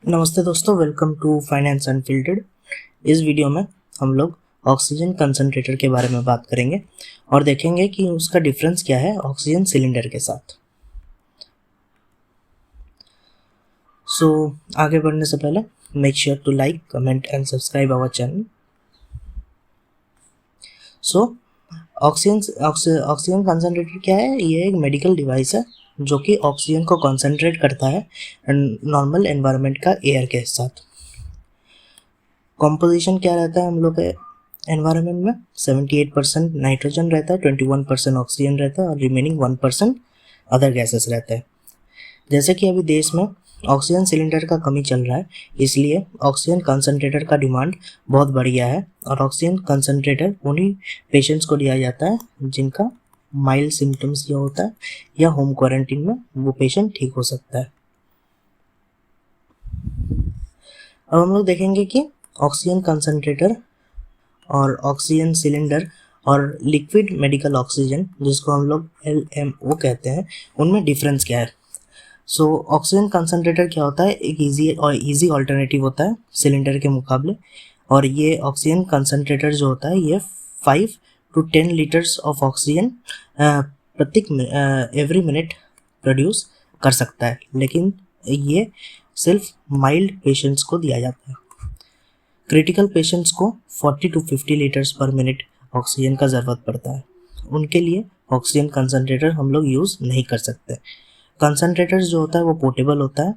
नमस्ते दोस्तों, welcome to finance unfiltered. इस वीडियो में हम लोग ऑक्सीजन कंसंट्रेटर के बारे में बात करेंगे और देखेंगे कि उसका डिफरेंस क्या है ऑक्सीजन सिलेंडर के साथ। आगे बढ़ने से पहले make sure to like, comment and subscribe our channel. Oxygen concentrator क्या है? ये एक मेडिकल डिवाइस है जो कि ऑक्सीजन को कंसंट्रेट करता है नॉर्मल एनवायरनमेंट का एयर के साथ। कॉम्पोजिशन क्या रहता है हम लोग के एनवायरनमेंट में? 78% नाइट्रोजन रहता है, 21% ऑक्सीजन रहता है और रिमेनिंग 1% अदर गैसेस रहते हैं। जैसे कि अभी देश में ऑक्सीजन सिलेंडर का कमी चल रहा है, इसलिए ऑक्सीजन कंसंट्रेटर का डिमांड बहुत बढ़ गया है और ऑक्सीजन कंसंट्रेटर उन्हीं पेशेंट्स को दिया जाता है जिनका माइल्ड सिम्टम्स ये होता है या होम क्वारंटीन में वो पेशेंट ठीक हो सकता है। अब हम लोग देखेंगे कि ऑक्सीजन कंसंट्रेटर और ऑक्सीजन सिलेंडर और लिक्विड मेडिकल ऑक्सीजन, जिसको हम लोग LMO कहते हैं, उनमें डिफरेंस क्या है। ऑक्सीजन कंसंट्रेटर क्या होता है? एक इजी ऑल्टरनेटिव होता है सिलेंडर के मुकाबले, और ये ऑक्सीजन कंसंट्रेटर जो होता है ये 5 to 10 litres of oxygen every minute produce कर सकता है, लेकिन ये सिर्फ माइल्ड पेशेंट्स को दिया जाता है। क्रिटिकल पेशेंट्स को 40 to 50 litres per minute oxygen का ज़रूरत पड़ता है, उनके लिए ऑक्सीजन कंसंट्रेटर हम लोग यूज़ नहीं कर सकते। कंसंट्रेटर जो होता है वो पोर्टेबल होता है।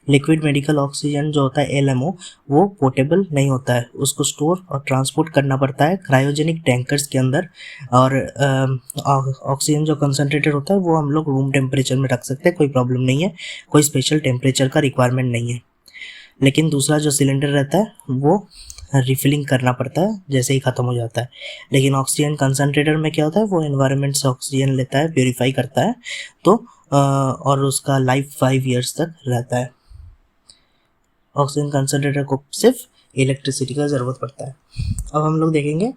लिक्विड मेडिकल ऑक्सीजन जो होता है LMO, वो पोर्टेबल नहीं होता है, उसको स्टोर और ट्रांसपोर्ट करना पड़ता है क्रायोजेनिक टैंकर्स के अंदर। और ऑक्सीजन जो कंसंट्रेटर होता है वो हम लोग रूम टेम्परेचर में रख सकते हैं, कोई प्रॉब्लम नहीं है, कोई स्पेशल टेम्परेचर का रिक्वायरमेंट नहीं है। लेकिन दूसरा जो सिलेंडर रहता है वो रिफिलिंग करना पड़ता है जैसे ही ख़त्म हो जाता है। लेकिन ऑक्सीजन कंसंट्रेटर में क्या होता है, वो एनवायरनमेंट से ऑक्सीजन लेता है, प्योरीफाई करता है, तो और उसका लाइफ 5 ईयर्स तक रहता है। ऑक्सीजन कंसंट्रेटर को सिर्फ इलेक्ट्रिसिटी का ज़रूरत पड़ता है। अब हम लोग देखेंगे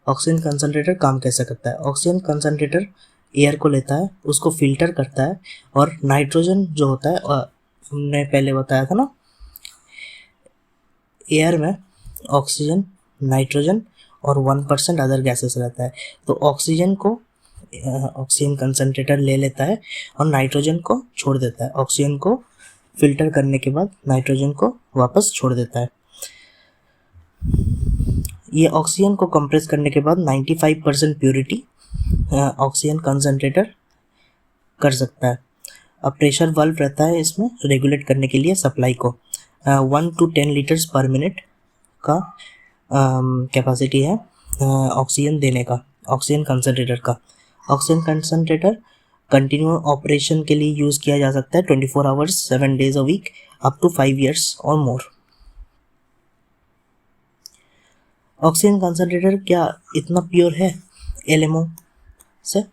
ऑक्सीजन कंसंट्रेटर काम कैसे करता है। ऑक्सीजन कंसंट्रेटर एयर को लेता है, उसको फिल्टर करता है, और नाइट्रोजन जो होता है, हमने पहले बताया था ना, एयर में ऑक्सीजन, नाइट्रोजन और 1% अदर गैसेस रहता है। तो ऑक्सीजन कंसंट्रेटर ले लेता है और नाइट्रोजन को छोड़ देता है। ऑक्सीजन को फिल्टर करने के बाद नाइट्रोजन को वापस छोड़ देता है। ये ऑक्सीजन को कंप्रेस करने के बाद 95% प्योरिटी ऑक्सीजन कंसंट्रेटर कर सकता है। अब प्रेशर वाल्व रहता है इसमें रेगुलेट करने के लिए सप्लाई को। 1 to 10 लीटर्स पर मिनट का कैपेसिटी है ऑक्सीजन देने का, ऑक्सीजन कंसंट्रेटर का। ऑक्सीजन कंसंट्रेटर कंटिन्यू ऑपरेशन के लिए यूज़ किया जा सकता है 24 hours 7 days a week up to 5 years और मोर। ऑक्सीजन कंसंट्रेटर क्या इतना प्योर है LMO से?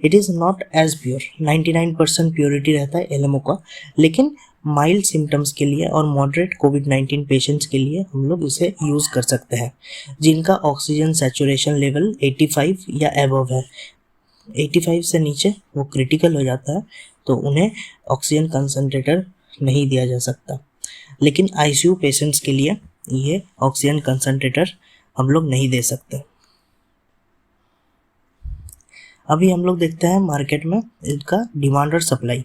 It is not as pure. 99% purity रहता है LMO का, लेकिन माइल्ड सिम्टम्स के लिए और मॉडरेट कोविड-19 पेशेंट्स के लिए हम लोग इसे यूज़ कर सकते हैं, जिनका ऑक्सीजन सैचुरेशन लेवल 85 या एबव है। 85 से नीचे वो क्रिटिकल हो जाता है, तो उन्हें ऑक्सीजन कंसंट्रेटर नहीं दिया जा सकता। लेकिन ICU पेशेंट्स के लिए ये ऑक्सीजन कंसंट्रेटर हम लोग नहीं दे सकते। अभी हम लोग देखते हैं मार्केट में इसका डिमांड और सप्लाई।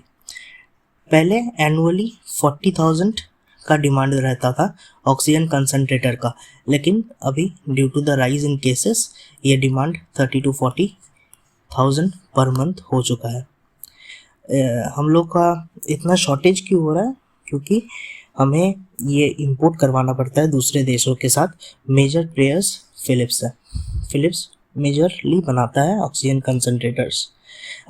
पहले एनुअली 40,000 का डिमांड रहता था ऑक्सीजन कंसंट्रेटर का, लेकिन अभी due to the rise in cases ये डिमांड 30 to 40,000 पर मंथ हो चुका है। हम लोग का इतना शॉर्टेज क्यों हो रहा है? क्योंकि हमें ये इंपोर्ट करवाना पड़ता है दूसरे देशों के साथ। मेजर प्लेयर्स फिलिप्स है। फिलिप्स मेजरली बनाता है ऑक्सीजन कंसंट्रेटर्स।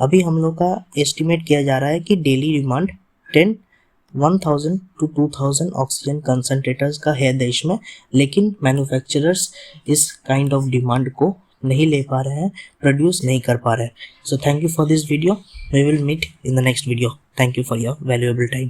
अभी हम लोग का एस्टिमेट किया जा रहा है कि daily demand 1,000 to 2,000 oxygen concentrators का है देश में, लेकिन मैन्युफैक्चरर्स इस काइंड ऑफ डिमांड को नहीं ले पा रहे हैं, प्रोड्यूस नहीं कर पा रहे हैं। So thank you for this video. We will meet in the next video. Thank you for your valuable time.